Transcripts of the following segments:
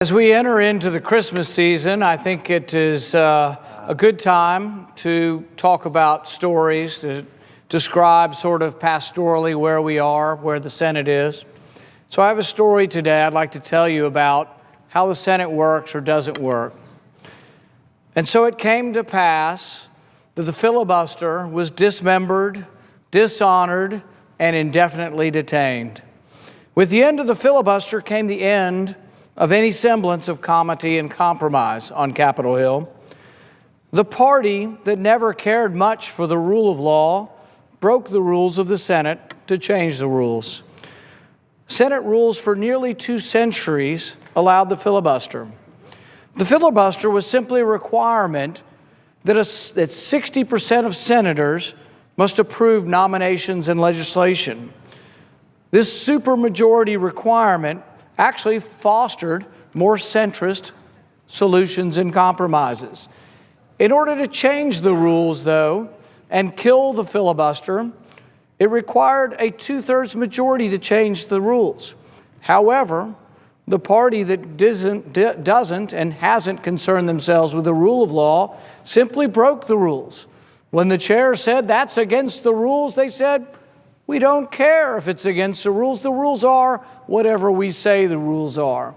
As we enter into the Christmas season, I think it is a good time to talk about stories, to describe sort of pastorally where we are, where the Senate is. So I have a story today I'd like to tell you about how the Senate works or doesn't work. And so it came to pass that the filibuster was dismembered, dishonored, and indefinitely detained. With the end of the filibuster came the end of any semblance of comity and compromise on Capitol Hill. The party that never cared much for the rule of law broke the rules of the Senate to change the rules. Senate rules for nearly 2 centuries allowed the filibuster. The filibuster was simply a requirement that 60% of senators must approve nominations and legislation. This supermajority requirement actually fostered more centrist solutions and compromises. In order to change the rules, though, and kill the filibuster, it required a 2/3 majority to change the rules. However, the party that doesn't and hasn't concerned themselves with the rule of law simply broke the rules. When the chair said that's against the rules, they said, we don't care if it's against the rules. The rules are whatever we say the rules are.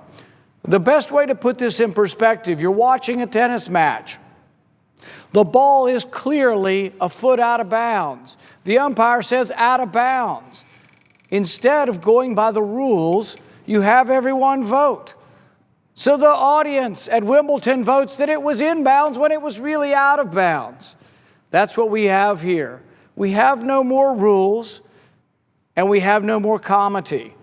The best way to put this in perspective, you're watching a tennis match. The ball is clearly a foot out of bounds. The umpire says out of bounds. Instead of going by the rules, you have everyone vote. So the audience at Wimbledon votes that it was in bounds when it was really out of bounds. That's what we have here. We have no more rules. And we have no more comity.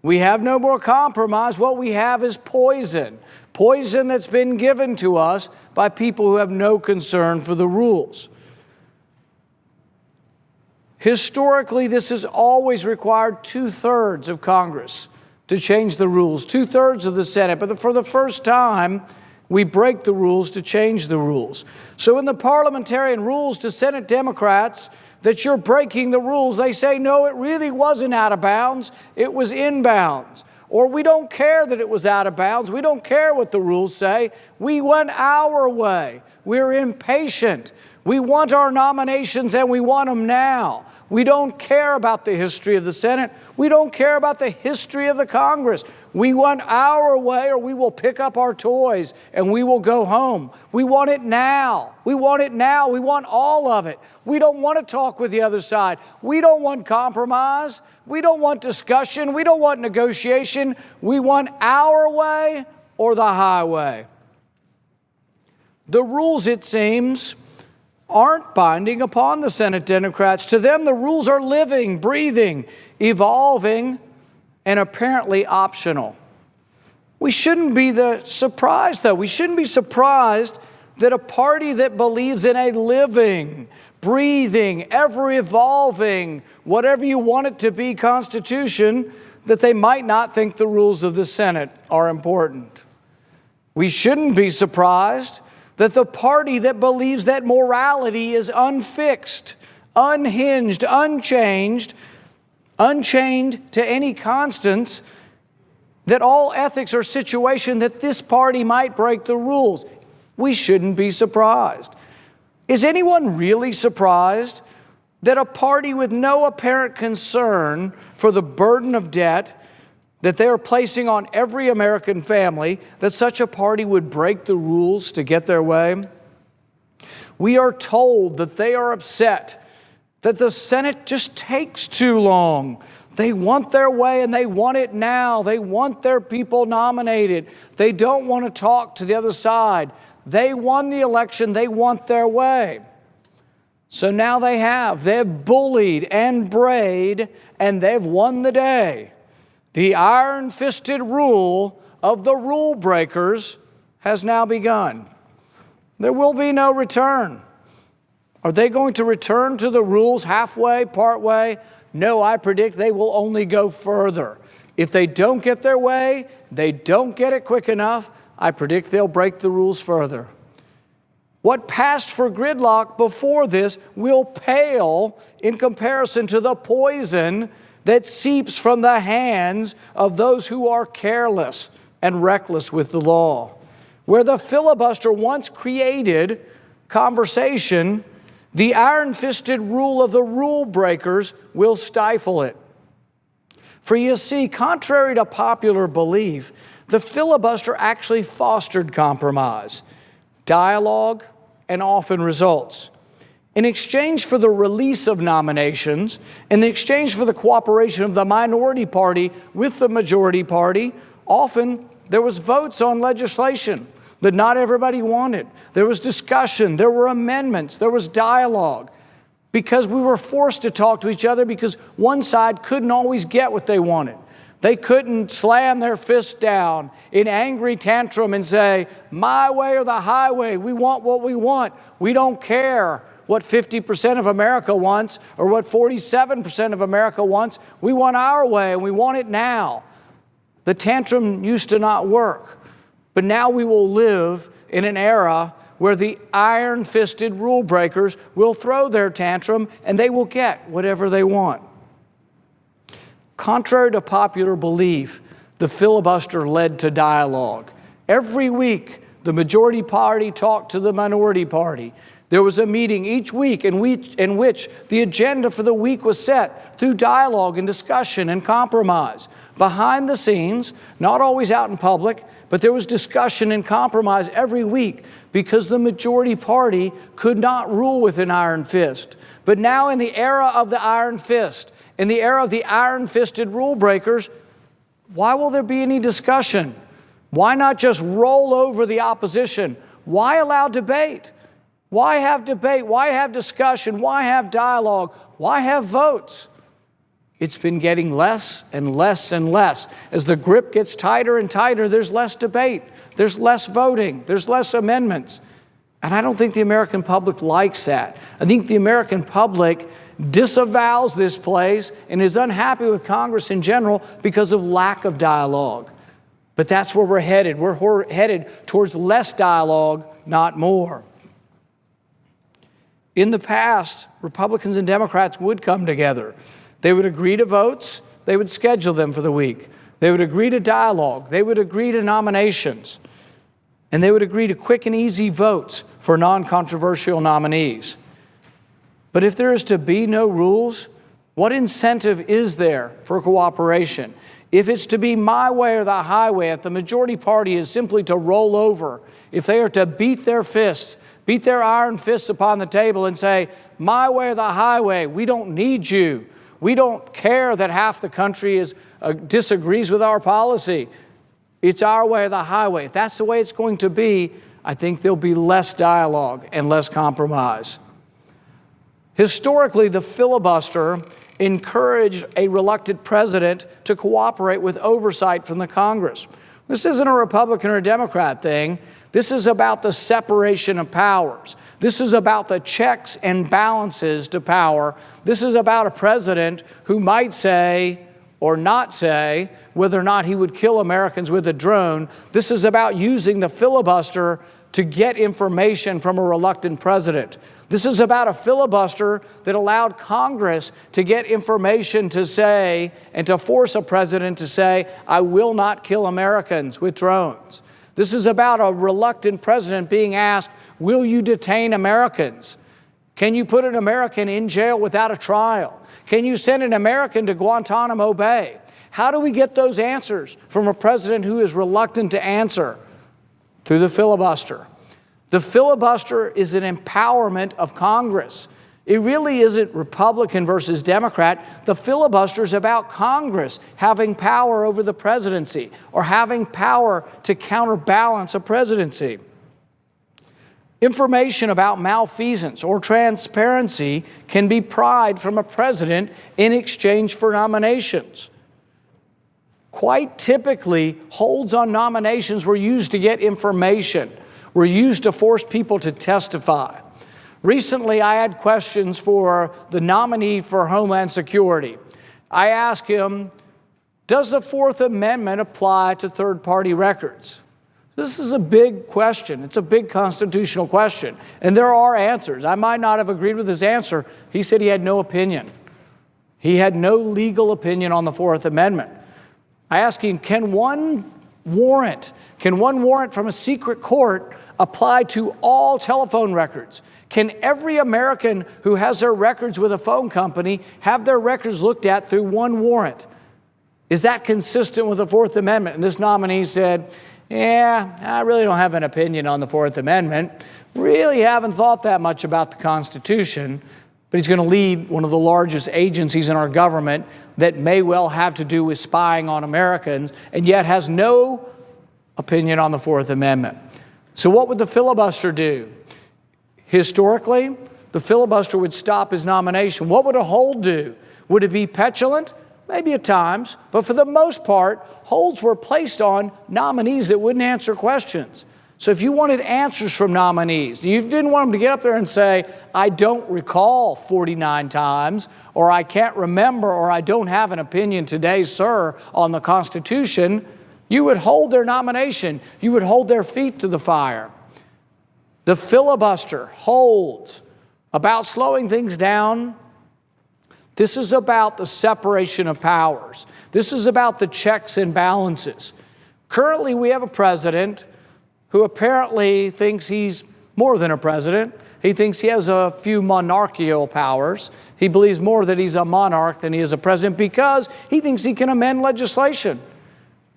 We have no more compromise. What we have is poison. Poison that's been given to us by people who have no concern for the rules. Historically, this has always required 2/3 of Congress to change the rules, 2/3 of the Senate. But for the first time, we break the rules to change the rules. So in the parliamentarian rules to Senate Democrats, that you're breaking the rules, they say, no, it really wasn't out of bounds, it was in bounds. Or we don't care that it was out of bounds, we don't care what the rules say, we went our way. We're impatient. We want our nominations and we want them now. We don't care about the history of the Senate. We don't care about the history of the Congress. We want our way or we will pick up our toys and we will go home. We want it now. We want it now. We want all of it. We don't want to talk with the other side. We don't want compromise. We don't want discussion. We don't want negotiation. We want our way or the highway. The rules, it seems, aren't binding upon the Senate Democrats. To them, the rules are living, breathing, evolving, and apparently optional. We shouldn't be surprised, though. We shouldn't be surprised that a party that believes in a living, breathing, ever-evolving, whatever you want it to be, Constitution, that they might not think the rules of the Senate are important. We shouldn't be surprised that the party that believes that morality is unfixed, unhinged, unchained to any constants, that all ethics are situation that this party might break the rules. We shouldn't be surprised. Is anyone really surprised that a party with no apparent concern for the burden of debt that they are placing on every American family, that such a party would break the rules to get their way? We are told that they are upset, that the Senate just takes too long. They want their way and they want it now. They want their people nominated. They don't want to talk to the other side. They won the election. They want their way. So now they've bullied and brayed and they've won the day. The iron-fisted rule of the rule breakers has now begun. There will be no return. Are they going to return to the rules halfway, partway? No, I predict they will only go further. If they don't get their way, they don't get it quick enough, I predict they'll break the rules further. What passed for gridlock before this will pale in comparison to the poison that seeps from the hands of those who are careless and reckless with the law. Where the filibuster once created conversation, the iron-fisted rule of the rule breakers will stifle it. For you see, contrary to popular belief, the filibuster actually fostered compromise, dialogue, and often results. In exchange for the release of nominations, in exchange for the cooperation of the minority party with the majority party, often there was votes on legislation that not everybody wanted. There was discussion, there were amendments, there was dialogue, because we were forced to talk to each other because one side couldn't always get what they wanted. They couldn't slam their fist down in angry tantrum and say, my way or the highway, we want what we want. We don't care what 50% of America wants or what 47% of America wants. We want our way and we want it now. The tantrum used to not work. But now we will live in an era where the iron-fisted rule breakers will throw their tantrum and they will get whatever they want. Contrary to popular belief, the filibuster led to dialogue. Every week, the majority party talked to the minority party. There was a meeting each week in which the agenda for the week was set through dialogue and discussion and compromise. Behind the scenes, not always out in public, but there was discussion and compromise every week because the majority party could not rule with an iron fist. But now in the era of the iron fist, in the era of the iron-fisted rule breakers, why will there be any discussion? Why not just roll over the opposition? Why allow debate? Why have debate? Why have discussion? Why have dialogue? Why have votes? It's been getting less and less and less. As the grip gets tighter and tighter, there's less debate, there's less voting, there's less amendments. And I don't think the American public likes that. I think the American public disavows this place and is unhappy with Congress in general because of lack of dialogue. But that's where we're headed. We're headed towards less dialogue, not more. In the past, Republicans and Democrats would come together. They would agree to votes. They would schedule them for the week. They would agree to dialogue. They would agree to nominations. And they would agree to quick and easy votes for non-controversial nominees. But if there is to be no rules, what incentive is there for cooperation? If it's to be my way or the highway, if the majority party is simply to roll over, if they are to beat their fists, beat their iron fists upon the table and say, my way or the highway, we don't need you. We don't care that half the country disagrees with our policy. It's our way or the highway. If that's the way it's going to be, I think there'll be less dialogue and less compromise. Historically, the filibuster encouraged a reluctant president to cooperate with oversight from the Congress. This isn't a Republican or a Democrat thing. This is about the separation of powers. This is about the checks and balances to power. This is about a president who might say or not say whether or not he would kill Americans with a drone. This is about using the filibuster to get information from a reluctant president. This is about a filibuster that allowed Congress to get information to say and to force a president to say, I will not kill Americans with drones. This is about a reluctant president being asked, will you detain Americans? Can you put an American in jail without a trial? Can you send an American to Guantanamo Bay? How do we get those answers from a president who is reluctant to answer? Through the filibuster. The filibuster is an empowerment of Congress. It really isn't Republican versus Democrat. The filibuster is about Congress having power over the presidency or having power to counterbalance a presidency. Information about malfeasance or transparency can be pried from a president in exchange for nominations. Quite typically, holds on nominations were used to get information, were used to force people to testify. Recently, I had questions for the nominee for Homeland Security. I asked him, does the Fourth Amendment apply to third-party records? This is a big question. It's a big constitutional question. And there are answers. I might not have agreed with his answer. He said he had no opinion. He had no legal opinion on the Fourth Amendment. I asked him, can one warrant? Can one warrant from a secret court apply to all telephone records? Can every American who has their records with a phone company have their records looked at through one warrant? Is that consistent with the Fourth Amendment? And this nominee said, yeah, I really don't have an opinion on the Fourth Amendment. Really haven't thought that much about the Constitution, but he's going to lead one of the largest agencies in our government that may well have to do with spying on Americans, and yet has no opinion on the Fourth Amendment. So what would the filibuster do? Historically, the filibuster would stop his nomination. What would a hold do? Would it be petulant? Maybe at times, but for the most part, holds were placed on nominees that wouldn't answer questions. So if you wanted answers from nominees, you didn't want them to get up there and say, I don't recall 49 times, or I can't remember, or I don't have an opinion today, sir, on the Constitution, you would hold their nomination. You would hold their feet to the fire. The filibuster holds about slowing things down. This is about the separation of powers. This is about the checks and balances. Currently, we have a president who apparently thinks he's more than a president. He thinks he has a few monarchical powers. He believes more that he's a monarch than he is a president because he thinks he can amend legislation.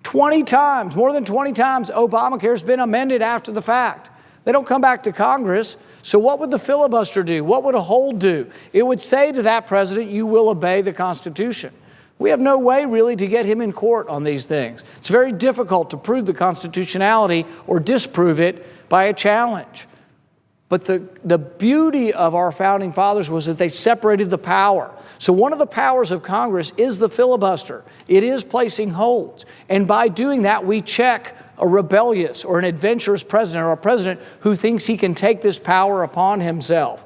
20 times, more than 20 times, Obamacare has been amended after the fact. They don't come back to Congress. So what would the filibuster do? What would a hold do? It would say to that president, you will obey the Constitution. We have no way really to get him in court on these things. It's very difficult to prove the constitutionality or disprove it by a challenge. But the beauty of our founding fathers was that they separated the power. So one of the powers of Congress is the filibuster. It is placing holds. And by doing that, we check a rebellious or an adventurous president, or a president who thinks he can take this power upon himself.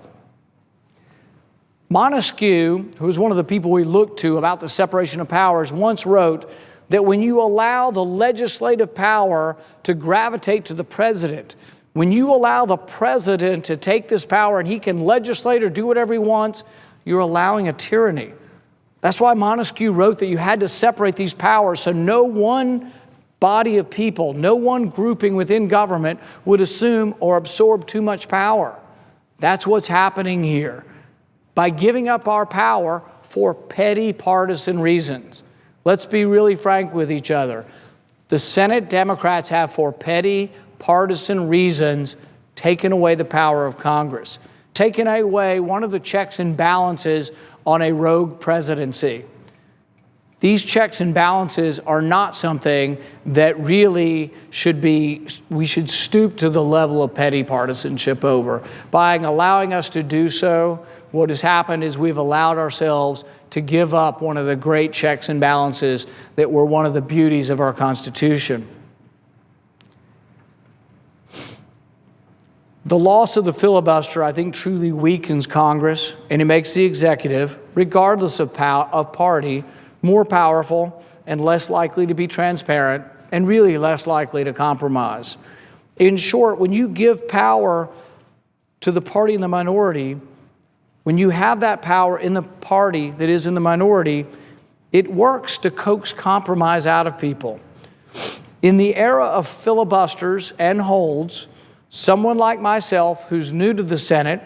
Montesquieu, who was one of the people we looked to about the separation of powers, once wrote that when you allow the legislative power to gravitate to the president, when you allow the president to take this power and he can legislate or do whatever he wants, you're allowing a tyranny. That's why Montesquieu wrote that you had to separate these powers so no one body of people, no one grouping within government would assume or absorb too much power. That's what's happening here. By giving up our power for petty partisan reasons. Let's be really frank with each other. The Senate Democrats have, for petty partisan reasons, taken away the power of Congress, taken away one of the checks and balances on a rogue presidency. These checks and balances are not something that really we should stoop to the level of petty partisanship over. By allowing us to do so, what has happened is we've allowed ourselves to give up one of the great checks and balances that were one of the beauties of our Constitution. The loss of the filibuster, I think, truly weakens Congress, and it makes the executive, regardless of party, more powerful and less likely to be transparent and really less likely to compromise. In short, when you give power to the party in the minority, when you have that power in the party that is in the minority, it works to coax compromise out of people. In the era of filibusters and holds, someone like myself who's new to the Senate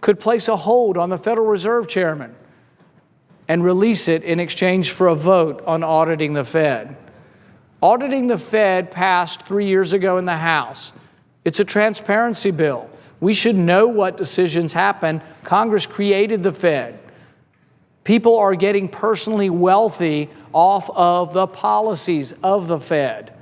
could place a hold on the Federal Reserve Chairman and release it in exchange for a vote on auditing the Fed. Auditing the Fed passed 3 years ago in the House. It's a transparency bill. We should know what decisions happen. Congress created the Fed. People are getting personally wealthy off of the policies of the Fed.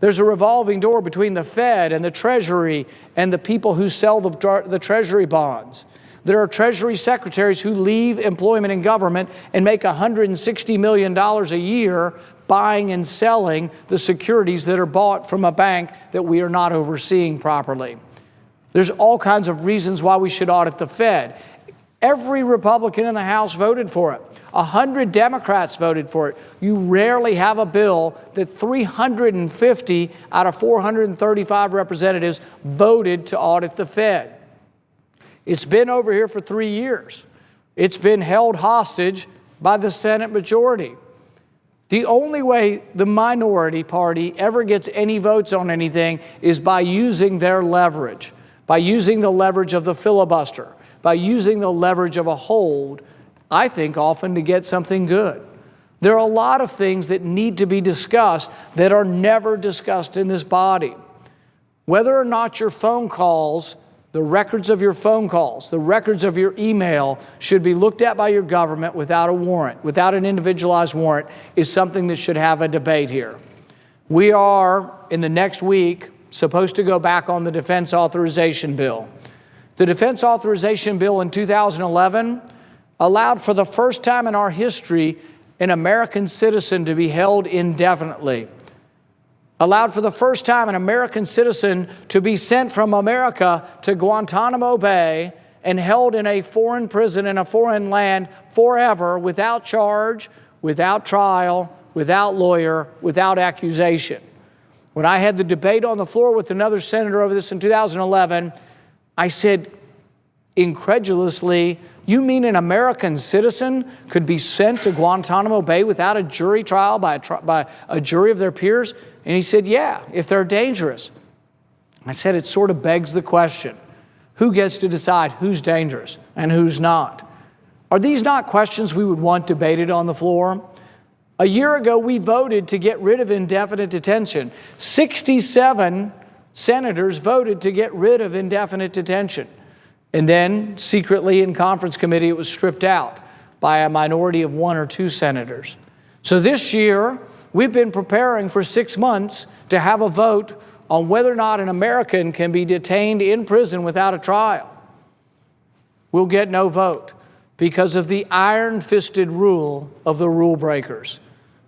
There's a revolving door between the Fed and the Treasury and the people who sell the Treasury bonds. There are Treasury secretaries who leave employment in government and make $160 million a year buying and selling the securities that are bought from a bank that we are not overseeing properly. There's all kinds of reasons why we should audit the Fed. Every Republican in the House voted for it. 100 Democrats voted for it. You rarely have a bill that 350 out of 435 representatives voted to audit the Fed. It's been over here for 3 years. It's been held hostage by the Senate majority. The only way the minority party ever gets any votes on anything is by using their leverage, by using the leverage of the filibuster, by using the leverage of a hold, I think often to get something good. There are a lot of things that need to be discussed that are never discussed in this body. Whether or not your phone calls, the records of your phone calls, the records of your email should be looked at by your government without a warrant, without an individualized warrant, is something that should have a debate here. We are, in the next week, supposed to go back on the defense authorization bill. The defense authorization bill in 2011 allowed for the first time in our history an American citizen to be held indefinitely. Allowed for the first time an American citizen to be sent from America to Guantanamo Bay and held in a foreign prison in a foreign land forever without charge, without trial, without lawyer, without accusation. When I had the debate on the floor with another senator over this in 2011, I said incredulously, "You mean an American citizen could be sent to Guantanamo Bay without a jury trial by a jury of their peers?" And he said, "Yeah, if they're dangerous." I said, it sort of begs the question, who gets to decide who's dangerous and who's not? Are these not questions we would want debated on the floor? A year ago, we voted to get rid of indefinite detention. 67 senators voted to get rid of indefinite detention. And then, secretly in conference committee, it was stripped out by a minority of 1 or 2 senators. So this year, we've been preparing for 6 months to have a vote on whether or not an American can be detained in prison without a trial. We'll get no vote because of the iron-fisted rule of the rule breakers.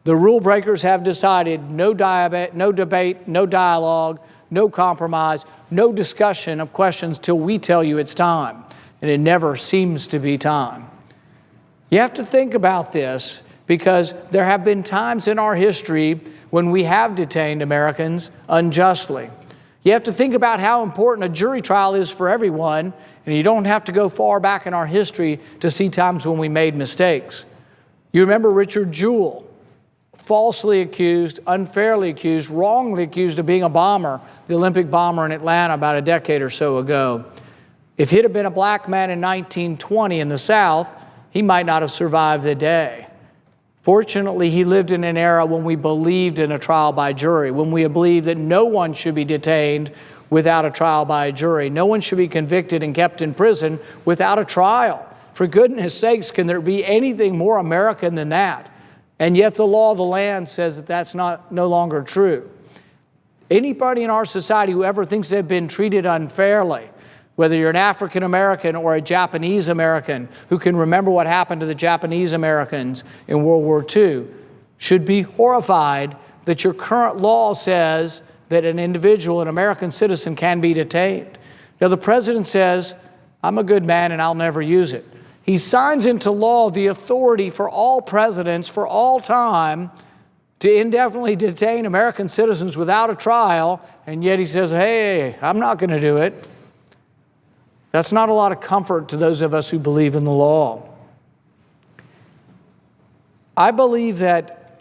The rule breakers have decided no debate, no dialogue, no compromise, no discussion of questions till we tell you it's time. And it never seems to be time. You have to think about this because there have been times in our history when we have detained Americans unjustly. You have to think about how important a jury trial is for everyone, and you don't have to go far back in our history to see times when we made mistakes. You remember Richard Jewell, falsely accused, unfairly accused, wrongly accused of being a bomber, the Olympic bomber in Atlanta about a decade or so ago. If he'd have been a black man in 1920 in the South, he might not have survived the day. Fortunately, he lived in an era when we believed in a trial by jury, when we believed that no one should be detained without a trial by a jury. No one should be convicted and kept in prison without a trial. For goodness sakes, can there be anything more American than that? And yet the law of the land says that that's no longer true. Anybody in our society who ever thinks they've been treated unfairly, whether you're an African American or a Japanese American who can remember what happened to the Japanese Americans in World War II, should be horrified that your current law says that an individual, an American citizen, can be detained. Now, the president says, "I'm a good man and I'll never use it." He signs into law the authority for all presidents for all time to indefinitely detain American citizens without a trial, and yet he says, "Hey, I'm not going to do it." That's not a lot of comfort to those of us who believe in the law. I believe that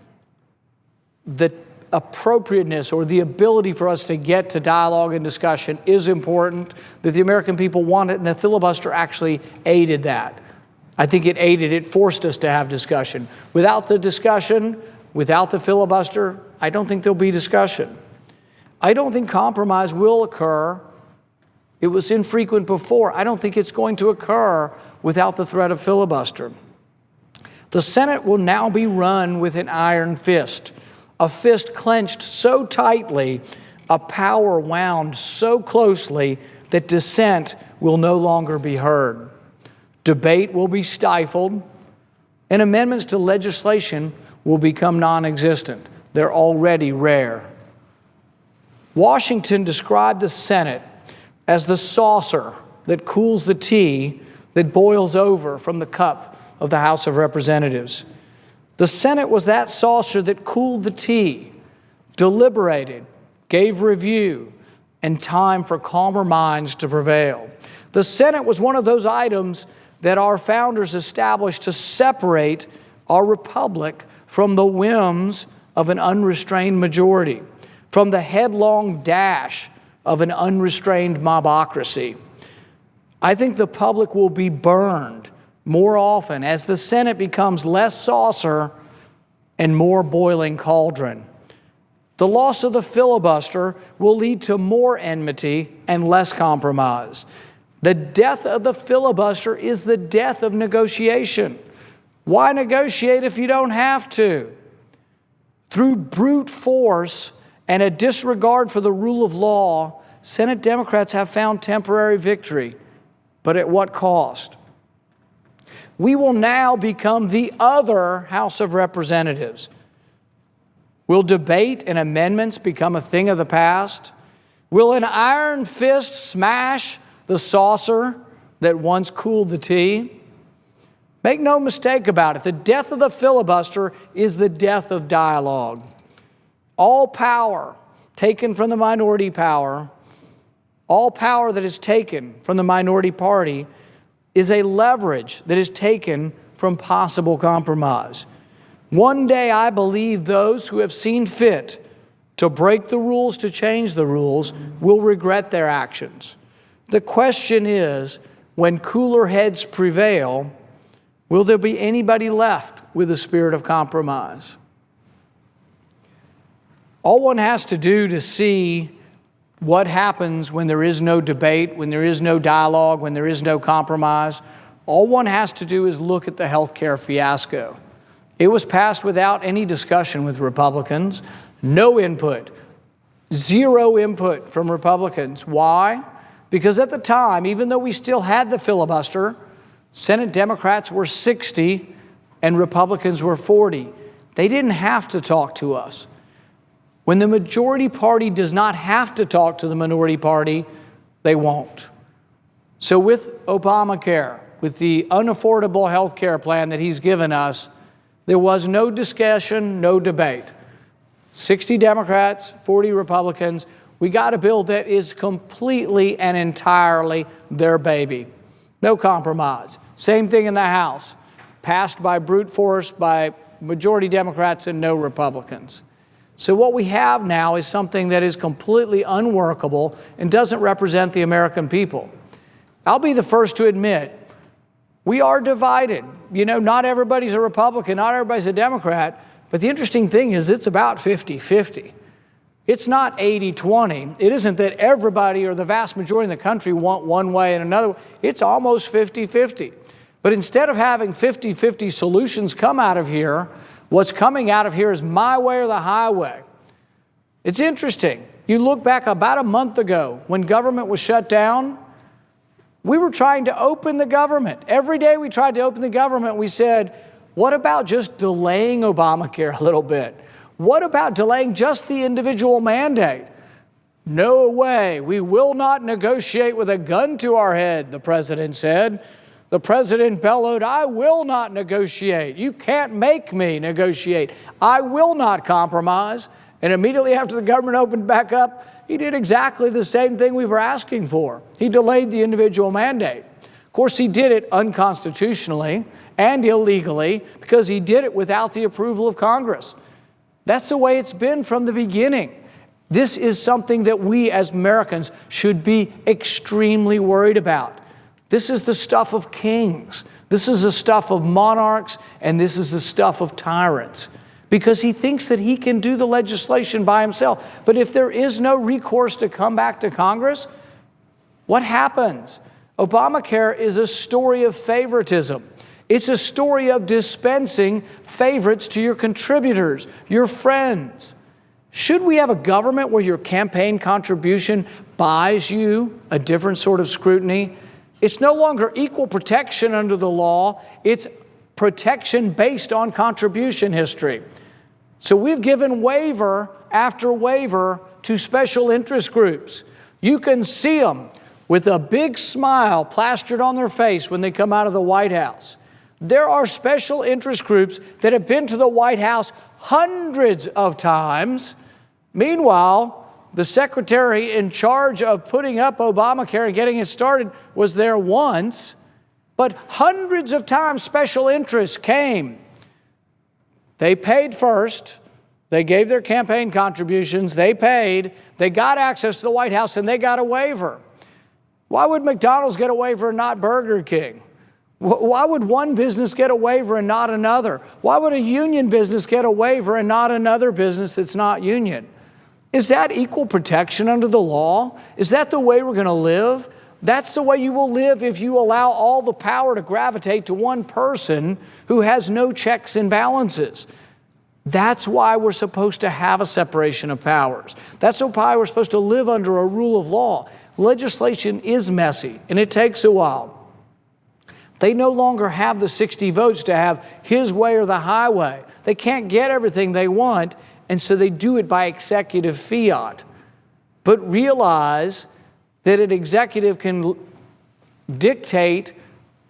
the appropriateness or the ability for us to get to dialogue and discussion is important, that the American people want it, and the filibuster actually aided that. I think it forced us to have discussion. Without the discussion, without the filibuster, I don't think there'll be discussion. I don't think compromise will occur. It was infrequent before. I don't think it's going to occur without the threat of filibuster. The Senate will now be run with an iron fist, a fist clenched so tightly, a power wound so closely that dissent will no longer be heard. Debate will be stifled, and amendments to legislation will become non-existent. They're already rare. Washington described the Senate as the saucer that cools the tea that boils over from the cup of the House of Representatives. The Senate was that saucer that cooled the tea, deliberated, gave review, and time for calmer minds to prevail. The Senate was one of those items that our founders established to separate our republic from the whims of an unrestrained majority, from the headlong dash of an unrestrained mobocracy. I think the public will be burned more often as the Senate becomes less saucer and more boiling cauldron. The loss of the filibuster will lead to more enmity and less compromise. The death of the filibuster is the death of negotiation. Why negotiate if you don't have to? Through brute force and a disregard for the rule of law, Senate Democrats have found temporary victory, but at what cost? We will now become the other House of Representatives. Will debate and amendments become a thing of the past? Will an iron fist smash the saucer that once cooled the tea? Make no mistake about it, the death of the filibuster is the death of dialogue. All power taken from the minority power, all power that is taken from the minority party is a leverage that is taken from possible compromise. One day, I believe those who have seen fit to break the rules, to change the rules, will regret their actions. The question is, when cooler heads prevail, will there be anybody left with a spirit of compromise? All one has to do to see what happens when there is no debate, when there is no dialogue, when there is no compromise, all one has to do is look at the health care fiasco. It was passed without any discussion with Republicans, no input, zero input from Republicans. Why? Because at the time, even though we still had the filibuster, Senate Democrats were 60 and Republicans were 40. They didn't have to talk to us. When the majority party does not have to talk to the minority party, they won't. So with Obamacare, with the unaffordable health care plan that he's given us, there was no discussion, no debate. 60 Democrats, 40 Republicans. We got a bill that is completely and entirely their baby. No compromise. Same thing in the House. Passed by brute force by majority Democrats and no Republicans. So what we have now is something that is completely unworkable and doesn't represent the American people. I'll be the first to admit, we are divided. You know, not everybody's a Republican, not everybody's a Democrat, but the interesting thing is it's about 50-50. It's not 80-20. It isn't that everybody or the vast majority in the country want one way and another. It's almost 50-50. But instead of having 50-50 solutions come out of here, what's coming out of here is my way or the highway. It's interesting. You look back about a month ago when government was shut down, we were trying to open the government. Every day we tried to open the government, we said, what about just delaying Obamacare a little bit? What about delaying just the individual mandate? No way. We will not negotiate with a gun to our head, the president said. The president bellowed, I will not negotiate. You can't make me negotiate. I will not compromise. And immediately after the government opened back up, he did exactly the same thing we were asking for. He delayed the individual mandate. Of course, he did it unconstitutionally and illegally because he did it without the approval of Congress. That's the way it's been from the beginning. This is something that we as Americans should be extremely worried about. This is the stuff of kings. This is the stuff of monarchs, and this is the stuff of tyrants. Because he thinks that he can do the legislation by himself. But if there is no recourse to come back to Congress, what happens? Obamacare is a story of favoritism. It's a story of dispensing favorites to your contributors, your friends. Should we have a government where your campaign contribution buys you a different sort of scrutiny? It's no longer equal protection under the law. It's protection based on contribution history. So we've given waiver after waiver to special interest groups. You can see them with a big smile plastered on their face when they come out of the White House. There are special interest groups that have been to the White House hundreds of times. Meanwhile, the secretary in charge of putting up Obamacare and getting it started was there once, but hundreds of times special interests came They paid first. They gave their campaign contributions. They paid. They got access to the White House, and they got a waiver. Why would McDonald's get a waiver and not Burger King? Why would one business get a waiver and not another? Why would a union business get a waiver and not another business that's not union? Is that equal protection under the law? Is that the way we're going to live? That's the way you will live if you allow all the power to gravitate to one person who has no checks and balances. That's why we're supposed to have a separation of powers. That's why we're supposed to live under a rule of law. Legislation is messy, and it takes a while. They no longer have the 60 votes to have his way or the highway. They can't get everything they want, and so they do it by executive fiat. But realize that an executive can dictate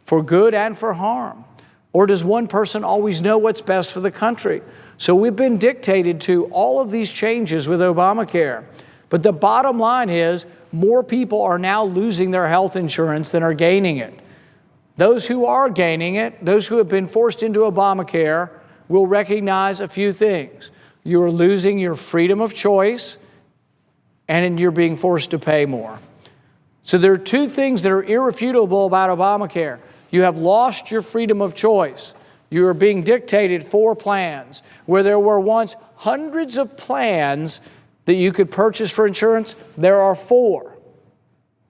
for good and for harm. Or does one person always know what's best for the country? So we've been dictated to all of these changes with Obamacare. But the bottom line is more people are now losing their health insurance than are gaining it. Those who are gaining it, those who have been forced into Obamacare, will recognize a few things. You are losing your freedom of choice, and you're being forced to pay more. So there are two things that are irrefutable about Obamacare. You have lost your freedom of choice. You are being dictated for plans. Where there were once hundreds of plans that you could purchase for insurance, there are four.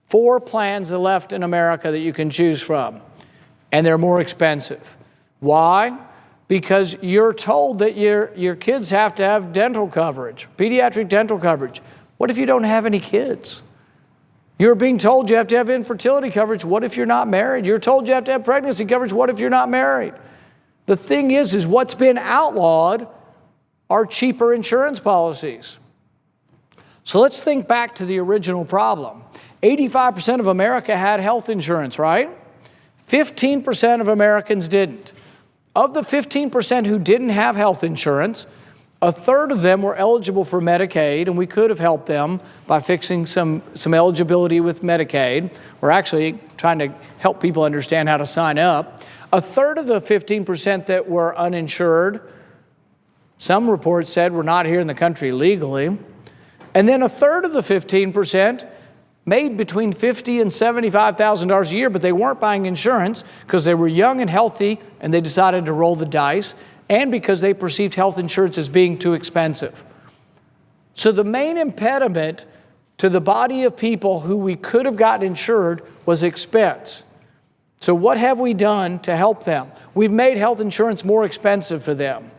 Four plans left in America that you can choose from, and they're more expensive. Why? Because you're told that your kids have to have dental coverage, pediatric dental coverage. What if you don't have any kids? You're being told you have to have infertility coverage. What if you're not married? You're told you have to have pregnancy coverage. What if you're not married? The thing is what's been outlawed are cheaper insurance policies. So let's think back to the original problem. 85% of America had health insurance, right? 15% of Americans didn't. Of the 15% who didn't have health insurance, a third of them were eligible for Medicaid, and we could have helped them by fixing some eligibility with Medicaid. We're actually trying to help people understand how to sign up. A third of the 15% that were uninsured, some reports said were not here in the country legally. And then a third of the 15% made between $50,000 and $75,000 a year, but they weren't buying insurance because they were young and healthy and they decided to roll the dice, and because they perceived health insurance as being too expensive. So the main impediment to the body of people who we could have gotten insured was expense. So what have we done to help them? We've made health insurance more expensive for them.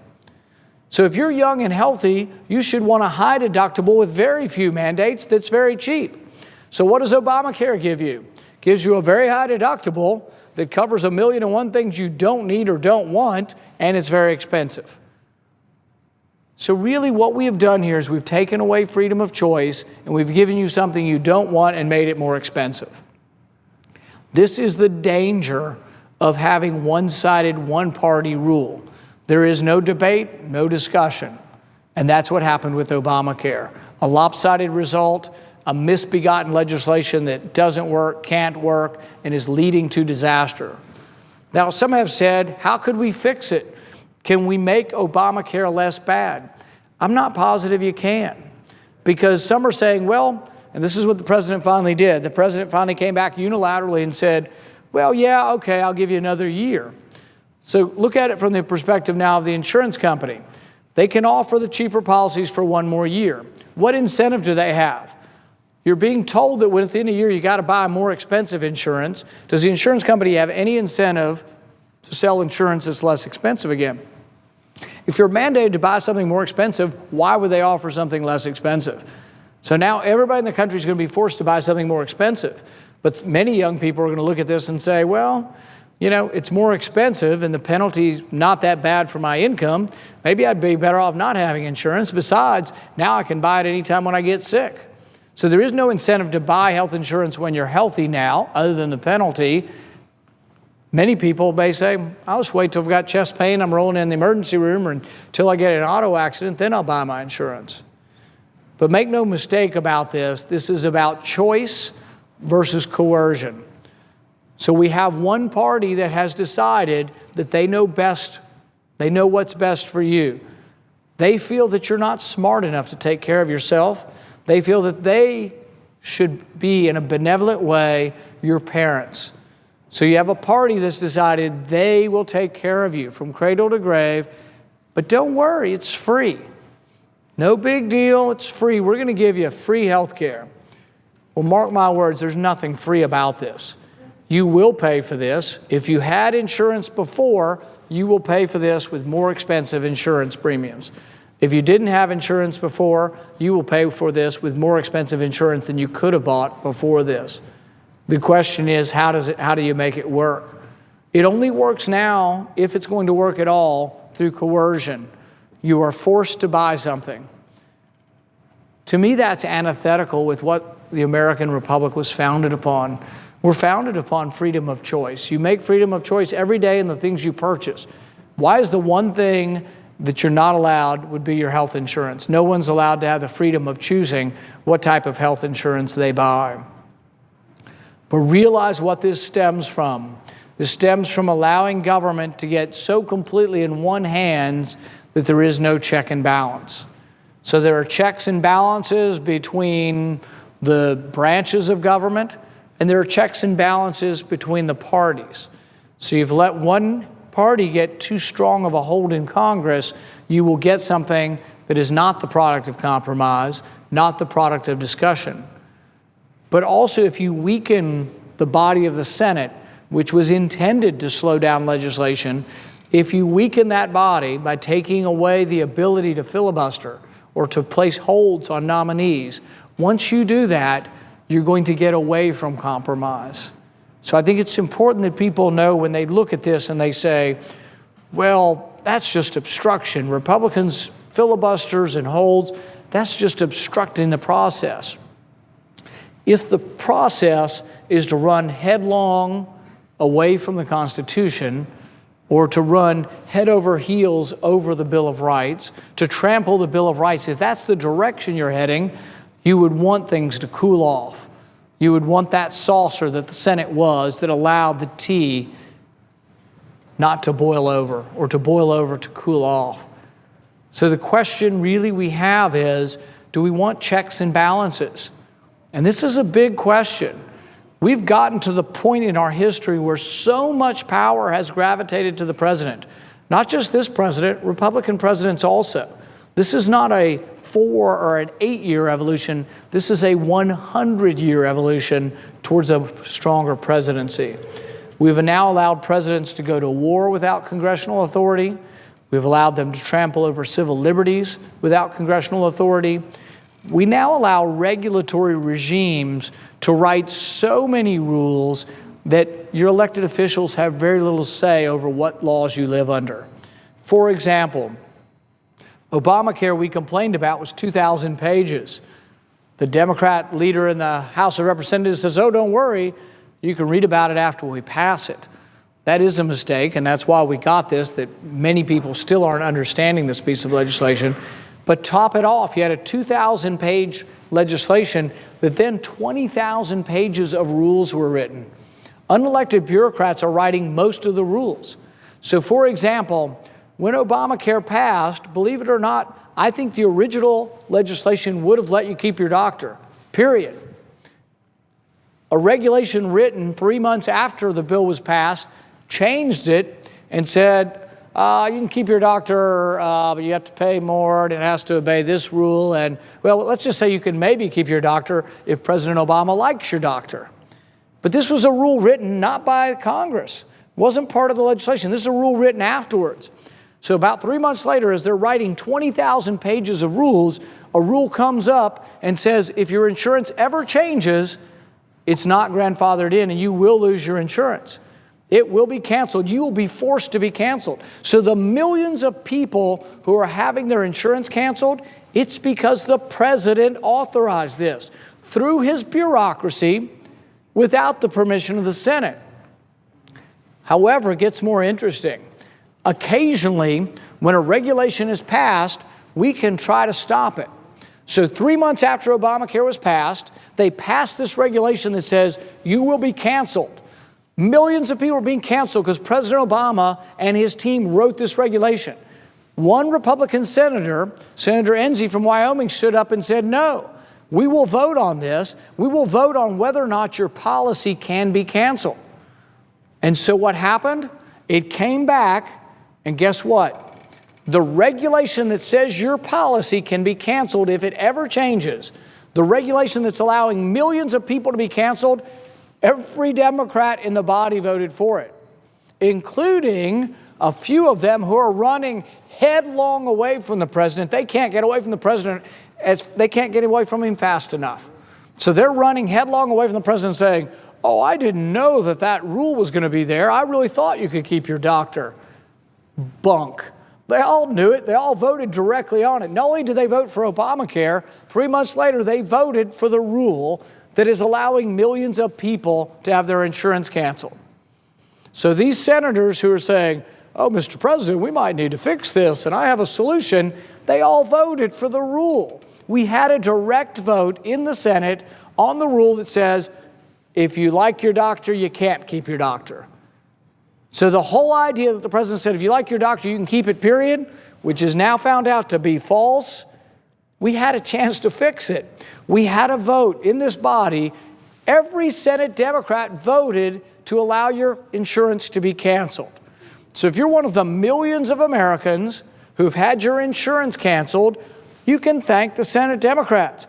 So if you're young and healthy, you should want a high deductible with very few mandates that's very cheap. So what does Obamacare give you? It gives you a very high deductible that covers 1,000,001 things you don't need or don't want, and it's very expensive. So really what we have done here is we've taken away freedom of choice, and we've given you something you don't want and made it more expensive. This is the danger of having one-sided, one-party rule. There is no debate, no discussion, and that's what happened with Obamacare. A lopsided result, a misbegotten legislation that doesn't work, can't work, and is leading to disaster. Now, some have said, how could we fix it? Can we make Obamacare less bad? I'm not positive you can, because some are saying, well, and this is what the president finally did. The president finally came back unilaterally and said, well, yeah, okay, I'll give you another year. So look at it from the perspective now of the insurance company. They can offer the cheaper policies for one more year. What incentive do they have? You're being told that within a year you got to buy more expensive insurance. Does the insurance company have any incentive to sell insurance that's less expensive again? If you're mandated to buy something more expensive, why would they offer something less expensive? So now everybody in the country is going to be forced to buy something more expensive. But many young people are going to look at this and say, well, you know, it's more expensive and the penalty's not that bad for my income. Maybe I'd be better off not having insurance. Besides, now I can buy it anytime when I get sick. So there is no incentive to buy health insurance when you're healthy now, other than the penalty. Many people may say, I'll just wait till I've got chest pain, I'm rolling in the emergency room, or until I get in an auto accident, then I'll buy my insurance. But make no mistake about this. This is about choice versus coercion. So we have one party that has decided that they know best They know what's best for you. They feel that you're not smart enough to take care of yourself. They feel that they should be, in a benevolent way, your parents. So you have a party that's decided they will take care of you from cradle to grave. But don't worry, it's free. No big deal, it's free. We're going to give you free health care. Well, mark my words, there's nothing free about this. You will pay for this. If you had insurance before, you will pay for this with more expensive insurance premiums. If you didn't have insurance before, you will pay for this with more expensive insurance than you could have bought before this. The question is, how do you make it work? It only works now, if it's going to work at all, through coercion. You are forced to buy something. To me, that's antithetical with what the American Republic was founded upon. We're founded upon freedom of choice. You make freedom of choice every day in the things you purchase. Why is the one thing that you're not allowed would be your health insurance? No one's allowed to have the freedom of choosing what type of health insurance they buy. But realize what this stems from. This stems from allowing government to get so completely in one hands that there is no check and balance. So there are checks and balances between the branches of government, and there are checks and balances between the parties. So you've let one party get too strong of a hold in Congress, you will get something that is not the product of compromise, not the product of discussion. But also, if you weaken the body of the Senate, which was intended to slow down legislation, if you weaken that body by taking away the ability to filibuster or to place holds on nominees, once you do that, you're going to get away from compromise. So I think it's important that people know when they look at this and they say, well, that's just obstruction. Republicans, filibusters and holds, that's just obstructing the process. If the process is to run headlong away from the Constitution or to run head over heels over the Bill of Rights, to trample the Bill of Rights, if that's the direction you're heading, you would want things to cool off. You would want that saucer that the Senate was that allowed the tea not to boil over or to boil over to cool off. So the question really we have is, do we want checks and balances? And this is a big question. We've gotten to the point in our history where so much power has gravitated to the president. Not just this president, Republican presidents also. This is not a 4 or an 8-year evolution. This is a 100-year evolution towards a stronger presidency. We've now allowed presidents to go to war without congressional authority. We've allowed them to trample over civil liberties without congressional authority. We now allow regulatory regimes to write so many rules that your elected officials have very little say over what laws you live under. For example, Obamacare we complained about was 2,000 pages. The Democrat leader in the House of Representatives says, oh, don't worry, you can read about it after we pass it. That is a mistake, and that's why we got this, that many people still aren't understanding this piece of legislation. But top it off, you had a 2,000-page legislation that then 20,000 pages of rules were written. Unelected bureaucrats are writing most of the rules. So, for example, when Obamacare passed, believe it or not, I think the original legislation would have let you keep your doctor, period. A regulation written 3 months after the bill was passed changed it and said, you can keep your doctor, but you have to pay more, and it has to obey this rule. And, well, let's just say you can maybe keep your doctor if President Obama likes your doctor. But this was a rule written not by Congress. It wasn't part of the legislation. This is a rule written afterwards. So about 3 months later, as they're writing 20,000 pages of rules, a rule comes up and says, if your insurance ever changes, it's not grandfathered in and you will lose your insurance. It will be canceled. You will be forced to be canceled. So the millions of people who are having their insurance canceled, it's because the president authorized this through his bureaucracy without the permission of the Senate. However, it gets more interesting. Occasionally, when a regulation is passed, we can try to stop it. So 3 months after Obamacare was passed, they passed this regulation that says you will be canceled. Millions of people were being canceled because President Obama and his team wrote this regulation. One Republican senator, Senator Enzi from Wyoming, stood up and said, no, we will vote on this. We will vote on whether or not your policy can be canceled. And so what happened? It came back, and guess what? The regulation that says your policy can be canceled if it ever changes, the regulation that's allowing millions of people to be canceled, every Democrat in the body voted for it, including a few of them who are running headlong away from the president. They can't get away from the president as they can't get away from him fast enough. So they're running headlong away from the president saying, oh, I didn't know that that rule was going to be there. I really thought you could keep your doctor. Bunk. They all knew it. They all voted directly on it. Not only did they vote for Obamacare, 3 months later, they voted for the rule that is allowing millions of people to have their insurance canceled. So these senators who are saying, oh, Mr. President, we might need to fix this, and I have a solution, they all voted for the rule. We had a direct vote in the Senate on the rule that says, if you like your doctor, you can't keep your doctor. So the whole idea that the president said, if you like your doctor, you can keep it, period, which is now found out to be false, we had a chance to fix it. We had a vote in this body. Every Senate Democrat voted to allow your insurance to be canceled. So if you're one of the millions of Americans who've had your insurance canceled, you can thank the Senate Democrats.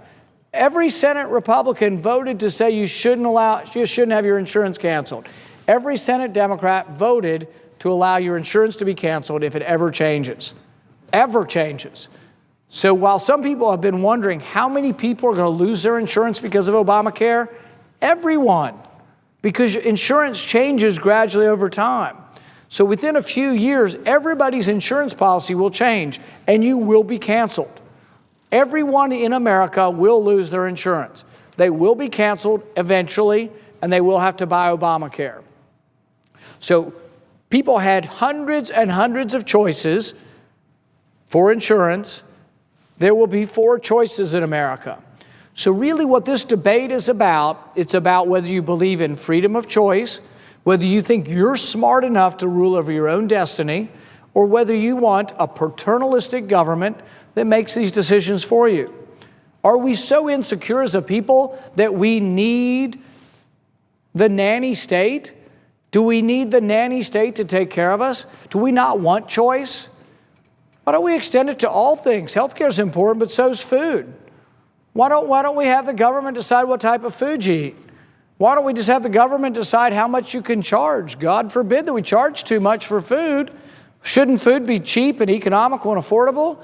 Every Senate Republican voted to say you shouldn't have your insurance canceled. Every Senate Democrat voted to allow your insurance to be canceled if it ever changes. Ever changes. So while some people have been wondering how many people are going to lose their insurance because of Obamacare, everyone, because insurance changes gradually over time. So within a few years, everybody's insurance policy will change and you will be canceled. Everyone in America will lose their insurance. They will be canceled eventually, and they will have to buy Obamacare. So people had hundreds and hundreds of choices for insurance. There will be 4 choices in America. So really what this debate is about, it's about whether you believe in freedom of choice, whether you think you're smart enough to rule over your own destiny, or whether you want a paternalistic government that makes these decisions for you. Are we so insecure as a people that we need the nanny state? Do we need the nanny state to take care of us? Do we not want choice? Why don't we extend it to all things? Healthcare is important, but so is food. Why don't we have the government decide what type of food you eat? Why don't we just have the government decide how much you can charge? God forbid that we charge too much for food. Shouldn't food be cheap and economical and affordable?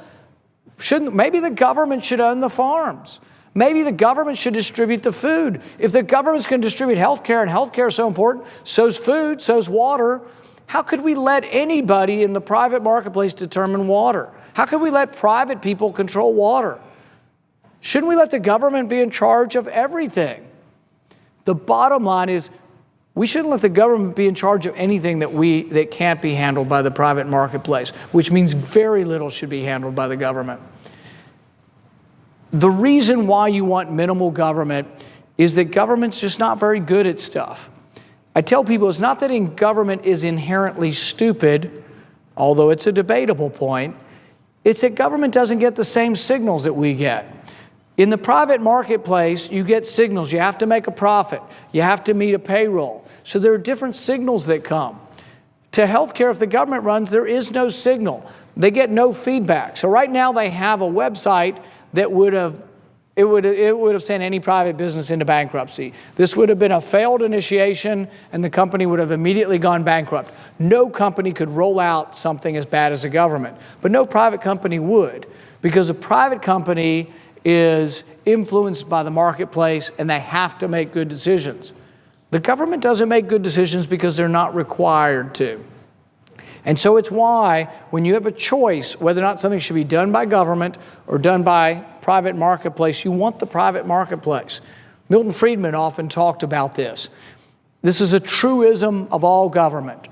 Maybe the government should own the farms. Maybe the government should distribute the food. If the government's going to distribute health care, and health care is so important, so's food, so's water, how could we let anybody in the private marketplace determine water? How could we let private people control water? Shouldn't we let the government be in charge of everything? The bottom line is we shouldn't let the government be in charge of anything that can't be handled by the private marketplace, which means very little should be handled by the government. The reason why you want minimal government is that government's just not very good at stuff. I tell people it's not that government is inherently stupid, although it's a debatable point. It's that government doesn't get the same signals that we get. In the private marketplace, you get signals. You have to make a profit. You have to meet a payroll. So there are different signals that come. To healthcare, if the government runs, there is no signal. They get no feedback. So right now they have a website that would have sent any private business into bankruptcy. This would have been a failed initiation, and the company would have immediately gone bankrupt. No company could roll out something as bad as a government, but no private company would, because a private company is influenced by the marketplace and they have to make good decisions. The government doesn't make good decisions because they're not required to. And so it's why when you have a choice whether or not something should be done by government or done by private marketplace, you want the private marketplace. Milton Friedman often talked about this. This is a truism of all government.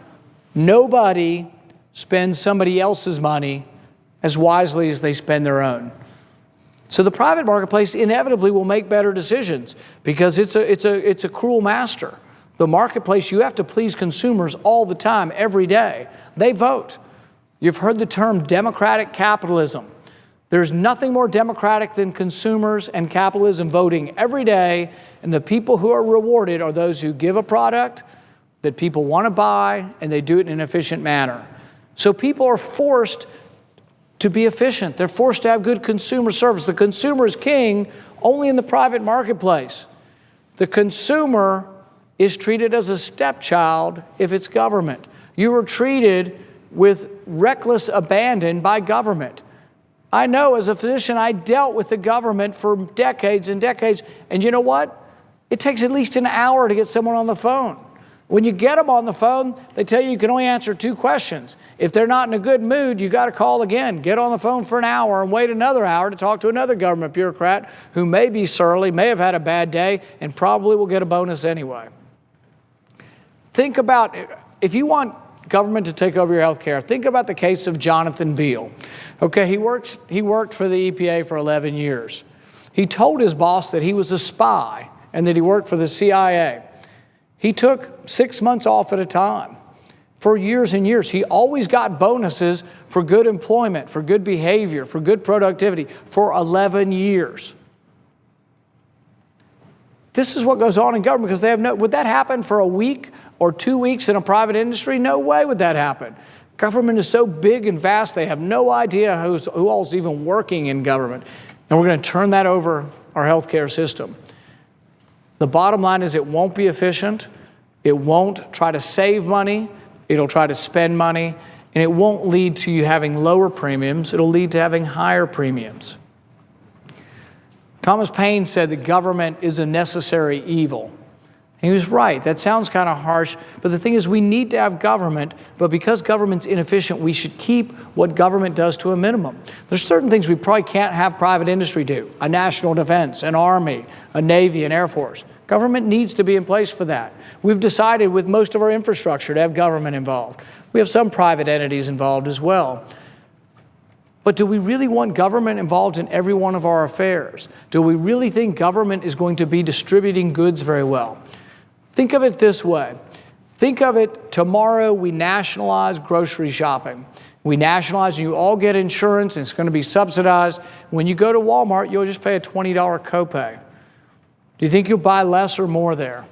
Nobody spends somebody else's money as wisely as they spend their own. So the private marketplace inevitably will make better decisions because it's a cruel master. The marketplace, you have to please consumers all the time, every day. They vote. You've heard the term democratic capitalism. There's nothing more democratic than consumers and capitalism voting every day, and the people who are rewarded are those who give a product that people want to buy, and they do it in an efficient manner. So people are forced to be efficient. They're forced to have good consumer service. The consumer is king only in the private marketplace. The consumer is treated as a stepchild if it's government. You are treated with reckless abandon by government. I know as a physician, I dealt with the government for decades and decades, and you know what? It takes at least an hour to get someone on the phone. When you get them on the phone, they tell you can only answer 2 questions. If they're not in a good mood, you got to call again. Get on the phone for an hour and wait another hour to talk to another government bureaucrat who may be surly, may have had a bad day, and probably will get a bonus anyway. Think about, if you want government to take over your health care, think about the case of Jonathan Beale. Okay, he worked for the EPA for 11 years. He told his boss that he was a spy and that he worked for the CIA. He took 6 months off at a time for years and years. He always got bonuses for good employment, for good behavior, for good productivity for 11 years. This is what goes on in government because they have would that happen for a week or 2 weeks in a private industry? No way would that happen. Government is so big and vast, they have no idea who all's even working in government. And we're going to turn that over our healthcare system. The bottom line is it won't be efficient. It won't try to save money. It'll try to spend money. And it won't lead to you having lower premiums. It'll lead to having higher premiums. Thomas Paine said that government is a necessary evil. He was right. That sounds kind of harsh, but the thing is we need to have government, but because government's inefficient, we should keep what government does to a minimum. There's certain things we probably can't have private industry do. A national defense, an army, a navy, an air force. Government needs to be in place for that. We've decided with most of our infrastructure to have government involved. We have some private entities involved as well. But do we really want government involved in every one of our affairs? Do we really think government is going to be distributing goods very well? Think of it this way. Think of it, tomorrow we nationalize grocery shopping. We nationalize and you all get insurance and it's going to be subsidized. When you go to Walmart, you'll just pay a $20 copay. Do you think you'll buy less or more there?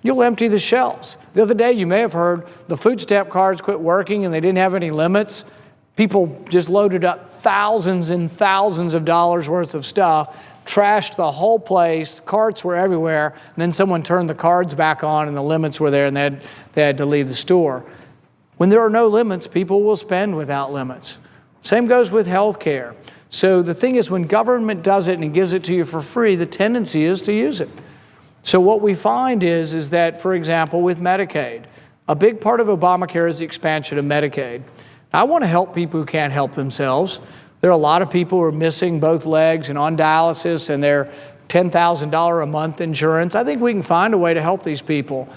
You'll empty the shelves. The other day you may have heard the food stamp cards quit working and they didn't have any limits. People just loaded up thousands and thousands of dollars worth of stuff, trashed the whole place, carts were everywhere, and then someone turned the cards back on and the limits were there and they had to leave the store. When there are no limits, people will spend without limits. Same goes with health care. So the thing is, when government does it and gives it to you for free, the tendency is to use it. So what we find is that, for example, with Medicaid, a big part of Obamacare is the expansion of Medicaid. I want to help people who can't help themselves. There are a lot of people who are missing both legs and on dialysis and they're $10,000 a month insurance. I think we can find a way to help these people.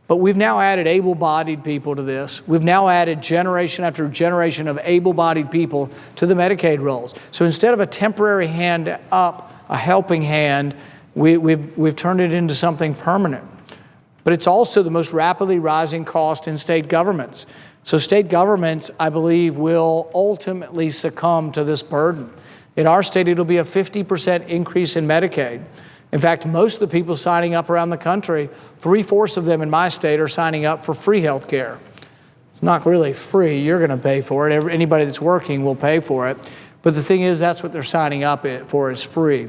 But we've now added able-bodied people to this. We've now added generation after generation of able-bodied people to the Medicaid rolls. So instead of a temporary hand up, a helping hand, we've turned it into something permanent. But it's also the most rapidly rising cost in state governments. So state governments, I believe, will ultimately succumb to this burden. In our state, it'll be a 50% increase in Medicaid. In fact, most of the people signing up around the country, 3/4 of them in my state are signing up for free health care. It's not really free. You're going to pay for it. Anybody that's working will pay for it. But the thing is, that's what they're signing up for is free.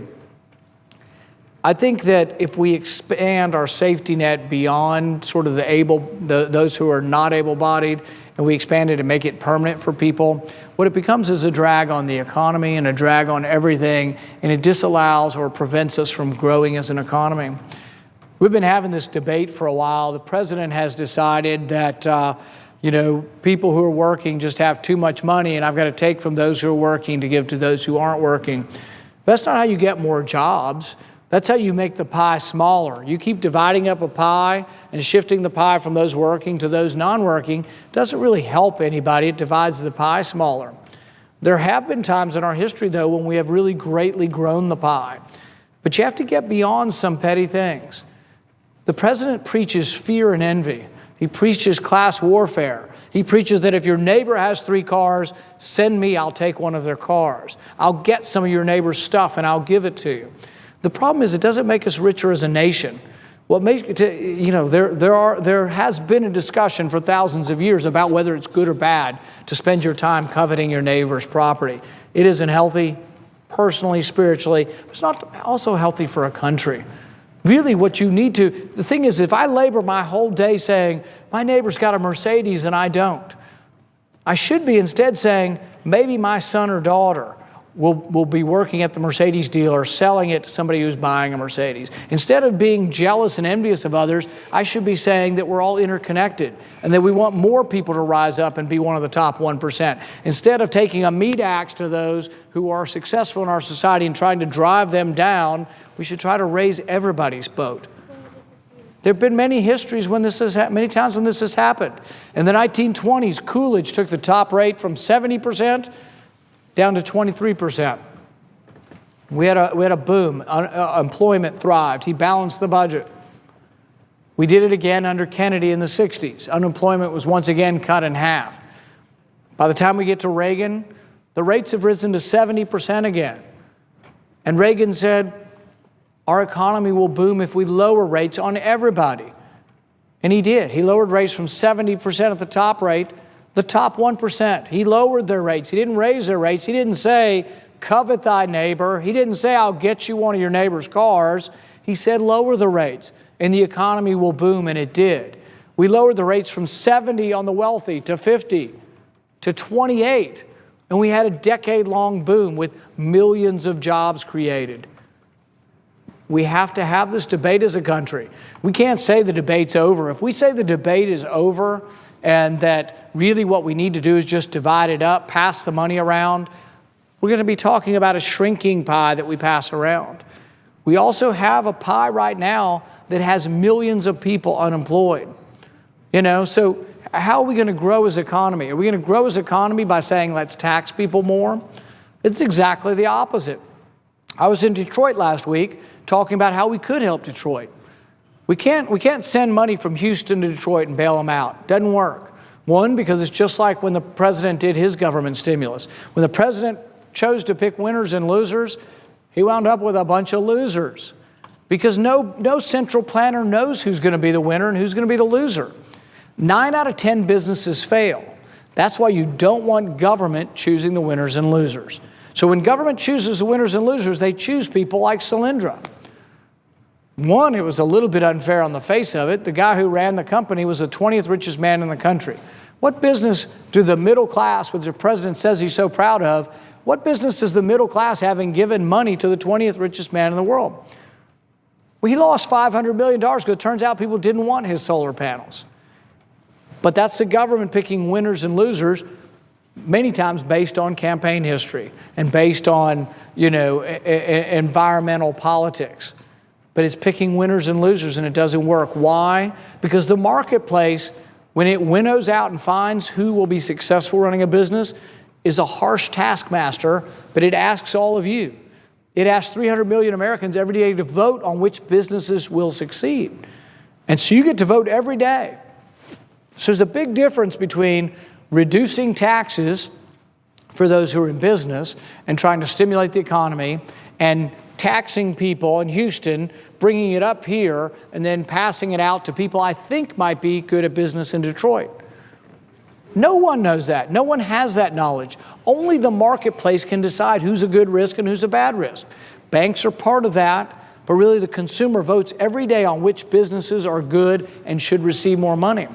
I think that if we expand our safety net beyond sort of those who are not able-bodied, and we expand it and make it permanent for people, what it becomes is a drag on the economy and a drag on everything, and it disallows or prevents us from growing as an economy. We've been having this debate for a while. The president has decided that people who are working just have too much money, and I've got to take from those who are working to give to those who aren't working. That's not how you get more jobs. That's how you make the pie smaller. You keep dividing up a pie and shifting the pie from those working to those non-working. Doesn't really help anybody. It divides the pie smaller. There have been times in our history, though, when we have really greatly grown the pie. But you have to get beyond some petty things. The president preaches fear and envy. He preaches class warfare. He preaches that if your neighbor has 3 cars, send me, I'll take one of their cars. I'll get some of your neighbor's stuff and I'll give it to you. The problem is it doesn't make us richer as a nation. What makes there has been a discussion for thousands of years about whether it's good or bad to spend your time coveting your neighbor's property. It isn't healthy personally, spiritually, but it's not also healthy for a country. Really what you need to, the thing is, if I labor my whole day saying, my neighbor's got a Mercedes and I don't, I should be instead saying, maybe my son or daughter will be working at the Mercedes dealer, selling it to somebody who's buying a Mercedes. Instead of being jealous and envious of others, I should be saying that we're all interconnected and that we want more people to rise up and be one of the top 1%. Instead of taking a meat axe to those who are successful in our society and trying to drive them down, we should try to raise everybody's boat. There have been many histories when this has many times when this has happened. In the 1920s, Coolidge took the top rate from 70% down to 23%. We had a boom. Employment thrived. He balanced the budget. We did it again under Kennedy in the 60s. Unemployment was once again cut in half. By the time we get to Reagan, the rates have risen to 70% again. And Reagan said, our economy will boom if we lower rates on everybody. And he did. He lowered rates from 70% at the top rate, the top 1%. He lowered their rates. He didn't raise their rates. He didn't say, covet thy neighbor. He didn't say, I'll get you one of your neighbor's cars. He said, lower the rates and the economy will boom, and it did. We lowered the rates from 70 on the wealthy to 50 to 28, and we had a decade-long boom with millions of jobs created. We have to have this debate as a country. We can't say the debate's over. If we say the debate is over and that really what we need to do is just divide it up, pass the money around, we're going to be talking about a shrinking pie that we pass around. We also have a pie right now that has millions of people unemployed. So how are we going to grow as an economy? Are we going to grow as an economy by saying let's tax people more? It's exactly the opposite. I was in Detroit last week talking about how we could help Detroit. We can't send money from Houston to Detroit and bail them out. Doesn't work. One, because it's just like when the president did his government stimulus. When the president chose to pick winners and losers, he wound up with a bunch of losers. Because no central planner knows who's going to be the winner and who's going to be the loser. 9 out of 10 businesses fail. That's why you don't want government choosing the winners and losers. So when government chooses the winners and losers, they choose people like Solyndra. One, it was a little bit unfair on the face of it. The guy who ran the company was the 20th richest man in the country. What business do the middle class, which the president says he's so proud of, what business does the middle class having given money to the 20th richest man in the world? Well, he lost $500 million because it turns out people didn't want his solar panels. But that's the government picking winners and losers, many times based on campaign history and based on, environmental politics. But it's picking winners and losers, and it doesn't work. Why? Because the marketplace, when it winnows out and finds who will be successful running a business, is a harsh taskmaster, but it asks all of you. It asks 300 million Americans every day to vote on which businesses will succeed. And so you get to vote every day. So there's a big difference between reducing taxes for those who are in business and trying to stimulate the economy and taxing people in Houston, bringing it up here, and then passing it out to people I think might be good at business in Detroit. No one knows that. No one has that knowledge. Only the marketplace can decide who's a good risk and who's a bad risk. Banks are part of that, but really the consumer votes every day on which businesses are good and should receive more money.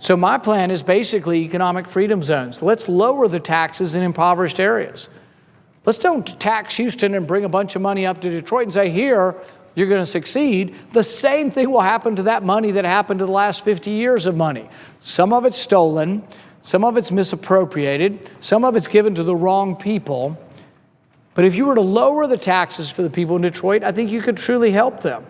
So my plan is basically economic freedom zones. Let's lower the taxes in impoverished areas. Let's don't tax Houston and bring a bunch of money up to Detroit and say, here, you're going to succeed. The same thing will happen to that money that happened to the last 50 years of money. Some of it's stolen, some of it's misappropriated, some of it's given to the wrong people. But if you were to lower the taxes for the people in Detroit, I think you could truly help them.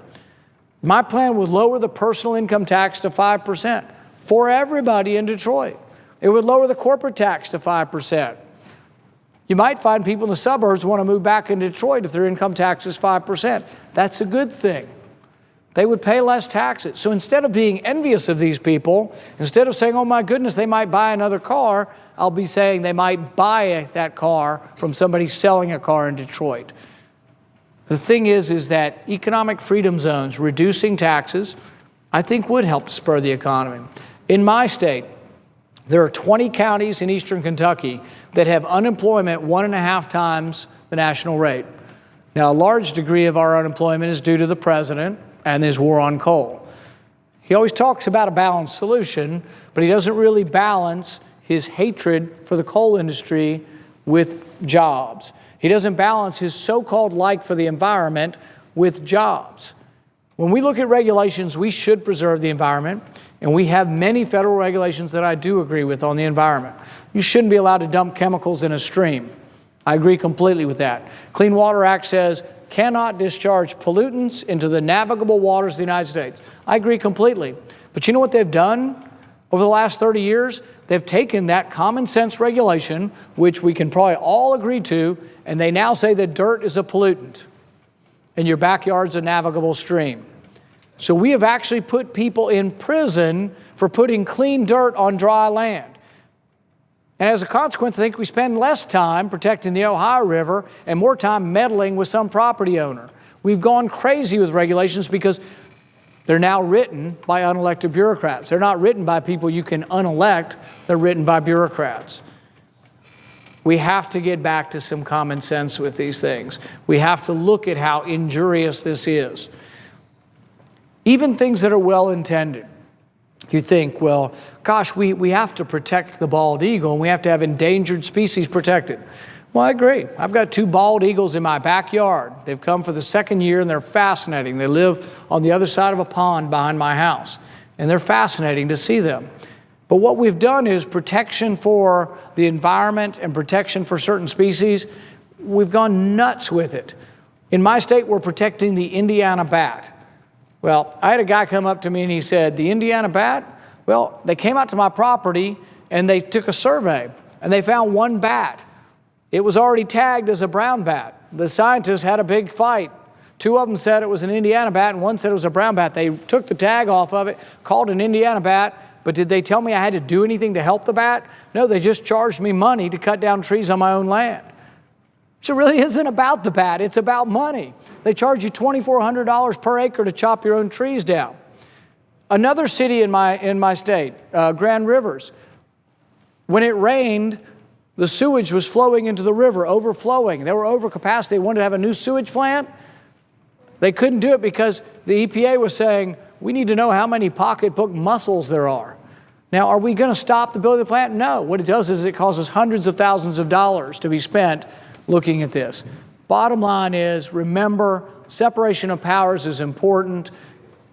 My plan would lower the personal income tax to 5% for everybody in Detroit. It would lower the corporate tax to 5%. You might find people in the suburbs want to move back into Detroit if their income tax is 5%. That's a good thing. They would pay less taxes. So instead of being envious of these people, instead of saying, oh my goodness, they might buy another car, I'll be saying they might buy that car from somebody selling a car in Detroit. The thing is that economic freedom zones, reducing taxes, I think would help to spur the economy. In my state, there are 20 counties in eastern Kentucky that have unemployment 1.5 times the national rate. Now, a large degree of our unemployment is due to the president and his war on coal. He always talks about a balanced solution, but he doesn't really balance his hatred for the coal industry with jobs. He doesn't balance his so-called like for the environment with jobs. When we look at regulations, we should preserve the environment, and we have many federal regulations that I do agree with on the environment. You shouldn't be allowed to dump chemicals in a stream. I agree completely with that. Clean Water Act says cannot discharge pollutants into the navigable waters of the United States. I agree completely. But you know what they've done over the last 30 years? They've taken that common sense regulation, which we can probably all agree to, and they now say that dirt is a pollutant and your backyard's a navigable stream. So we have actually put people in prison for putting clean dirt on dry land. And as a consequence, I think we spend less time protecting the Ohio River and more time meddling with some property owner. We've gone crazy with regulations because they're now written by unelected bureaucrats. They're not written by people you can unelect. They're written by bureaucrats. We have to get back to some common sense with these things. We have to look at how injurious this is. Even things that are well-intended. You think, well, gosh, we have to protect the bald eagle and we have to have endangered species protected. Well, I agree. I've got 2 bald eagles in my backyard. They've come for the 2nd year and they're fascinating. They live on the other side of a pond behind my house, and they're fascinating to see them. But what we've done is protection for the environment and protection for certain species. We've gone nuts with it. In my state, we're protecting the Indiana bat. Well, I had a guy come up to me and he said, the Indiana bat? Well, they came out to my property and they took a survey and they found 1 bat. It was already tagged as a brown bat. The scientists had a big fight. 2 of them said it was an Indiana bat and 1 said it was a brown bat. They took the tag off of it, called it an Indiana bat, but did they tell me I had to do anything to help the bat? No, they just charged me money to cut down trees on my own land. So it really isn't about the bat, it's about money. They charge you $2,400 per acre to chop your own trees down. Another city in my state, Grand Rivers, when it rained, the sewage was flowing into the river, overflowing. They were over capacity. They wanted to have a new sewage plant. They couldn't do it because the EPA was saying, we need to know how many pocketbook mussels there are. Now, are we going to stop the building of the plant? No. What it does is it causes hundreds of thousands of dollars to be spent looking at this. Bottom line is, remember, separation of powers is important,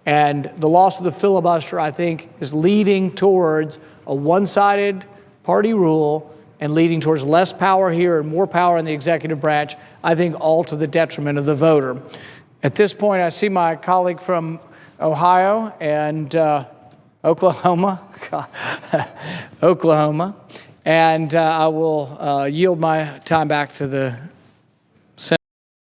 and the loss of the filibuster, I think, is leading towards a one-sided party rule and leading towards less power here and more power in the executive branch, I think all to the detriment of the voter. At this point, I see my colleague from Ohio and Oklahoma, and I will yield my time back to the